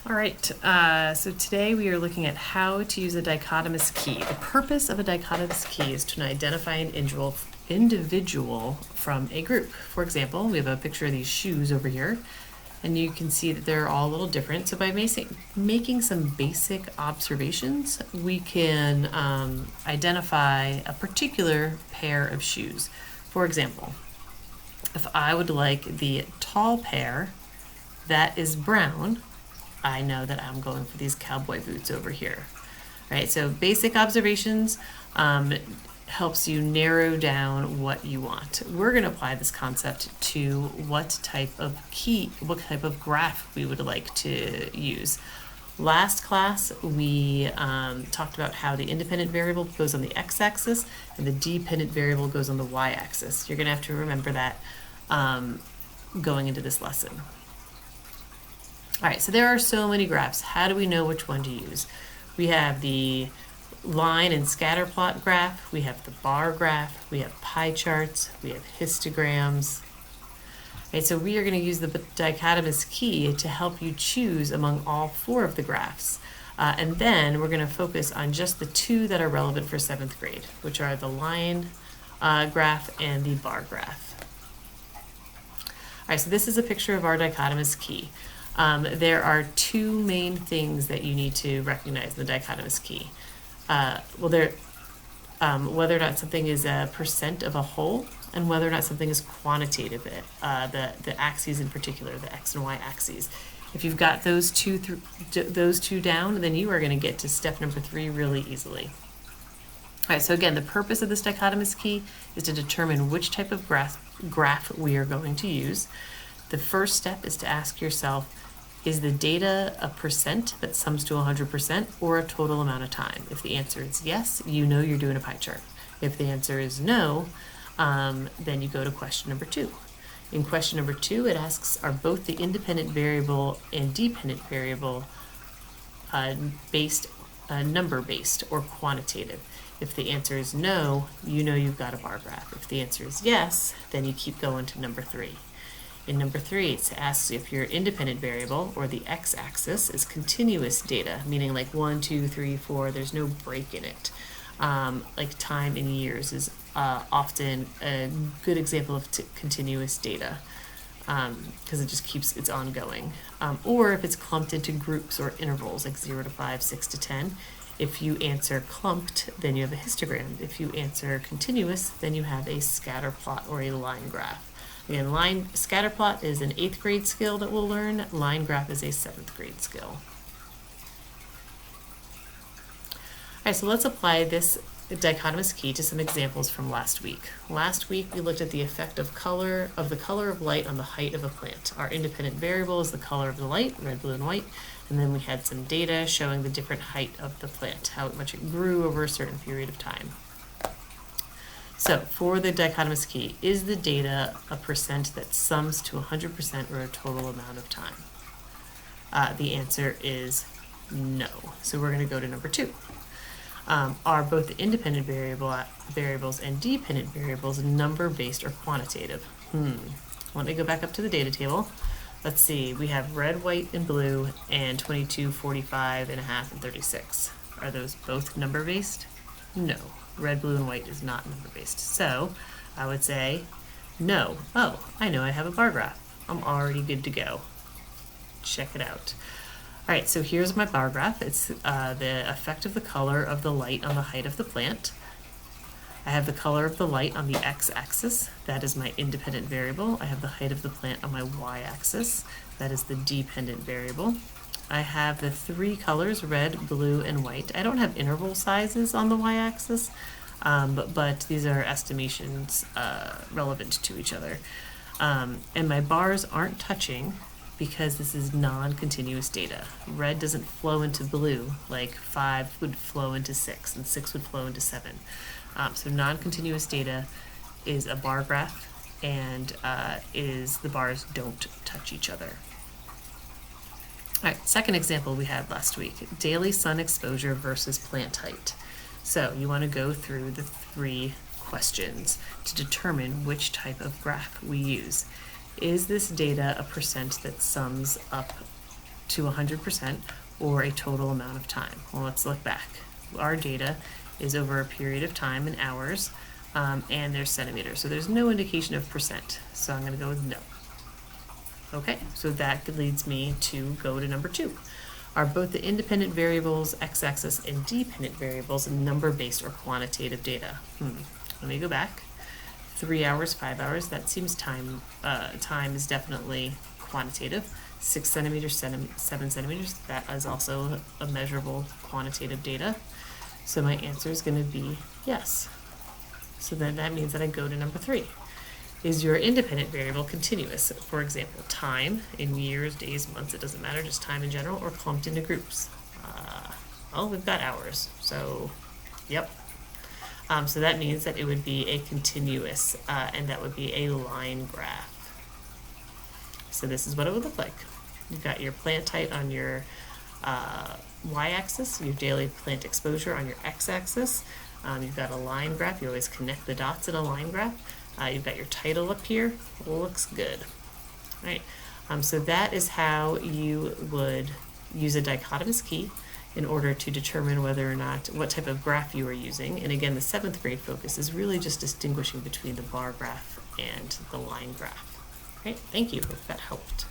All right, so today we are looking at how to use a dichotomous key. The purpose of a dichotomous key is to identify an individual from a group. For example, we have a picture of these shoes over here, and you can see that they're all a little different. So by making some basic observations, we can identify a particular pair of shoes. For example, if I would like the tall pair that is brown, I know that I'm going for these cowboy boots over here. Right, so basic observations helps you narrow down what you want. We're going to apply this concept to what type of graph we would like to use. Last class, we talked about how the independent variable goes on the x-axis and the dependent variable goes on the y-axis. You're going to have to remember that going into this lesson. All right, so there are so many graphs. How do we know which one to use? We have the line and scatter plot graph, we have the bar graph, we have pie charts, we have histograms. Right, so we are going to use the dichotomous key to help you choose among all four of the graphs. And then we're going to focus on just the two that are relevant for 7th grade, which are the line graph and the bar graph. All right, so this is a picture of our dichotomous key. There are two main things that you need to recognize in the dichotomous key. Whether or not something is a percent of a whole, and whether or not something is quantitative, the axes in particular, the x and y axes. If you've got those two down, then you are going to get to step number 3 really easily. All right, so again, the purpose of this dichotomous key is to determine which type of graph we are going to use. The first step is to ask yourself, is the data a percent that sums to 100% or a total amount of time? If the answer is yes, you know you're doing a pie chart. If the answer is no, then you go to question number 2. In question number 2, it asks, are both the independent variable and dependent variable number-based or quantitative? If the answer is no, you know you've got a bar graph. If the answer is yes, then you keep going to number 3. In number 3, it asks if your independent variable, or the x-axis, is continuous data, meaning like 1, 2, 3, 4, there's no break in it. Like time in years is often a good example of continuous data because it just keeps it's ongoing. Or if it's clumped into groups or intervals like 0 to 5, 6 to 10. If you answer clumped, then you have a histogram. If you answer continuous, then you have a scatter plot or a line graph. Again, scatter plot is an 8th grade skill that we'll learn. Line graph is a 7th grade skill. All right, so let's apply this dichotomous key to some examples from last week. Last week, we looked at the effect of the color of light on the height of a plant. Our independent variable is the color of the light, red, blue, and white. And then we had some data showing the different height of the plant, how much it grew over a certain period of time. So for the dichotomous key, is the data a percent that sums to 100% or a total amount of time? The answer is no. So we're going to go to number 2. Are both the independent variables and dependent variables number-based or quantitative? Let me go back up to the data table. Let's see, we have red, white, and blue, and 22, 45, and a half, and 36. Are those both number-based? No. Red, blue, and white is not number-based. So I would say no. Oh, I know I have a bar graph. I'm already good to go. Check it out. All right, so here's my bar graph. It's the effect of the color of the light on the height of the plant. I have the color of the light on the x-axis. That is my independent variable. I have the height of the plant on my y-axis. That is the dependent variable. I have the 3 colors, red, blue, and white. I don't have interval sizes on the y-axis, but these are estimations relevant to each other. And my bars aren't touching because this is non-continuous data. Red doesn't flow into blue like 5 would flow into 6 and 6 would flow into 7. So non-continuous data is a bar graph, and the bars don't touch each other. All right, second example we had last week, daily sun exposure versus plant height. So you want to go through the 3 questions to determine which type of graph we use. Is this data a percent that sums up to 100% or a total amount of time. Well, let's look back. Our data is over a period of time in hours, and there's centimeters. So there's no indication of percent. So I'm going to go with no. Okay, so that leads me to go to number 2. Are both the independent variables, x-axis, and dependent variables number-based or quantitative data? Let me go back. 3 hours, 5 hours, that seems time. Time is definitely quantitative. 6 centimeters, 7 centimeters, that is also a measurable quantitative data. So my answer is going to be yes. So then that means that I go to number 3. Is your independent variable continuous? For example, time in years, days, months, it doesn't matter, just time in general, or clumped into groups? Well, we've got hours, so yep. So that means that it would be a continuous, and that would be a line graph. So this is what it would look like. You've got your plant height on your y-axis, your daily plant exposure on your x-axis. You've got a line graph. You always connect the dots in a line graph. You've got your title up here. Looks good. All right. So that is how you would use a dichotomous key in order to determine whether or not what type of graph you are using. And again, the 7th grade focus is really just distinguishing between the bar graph and the line graph. All right. Thank you. Hope that helped.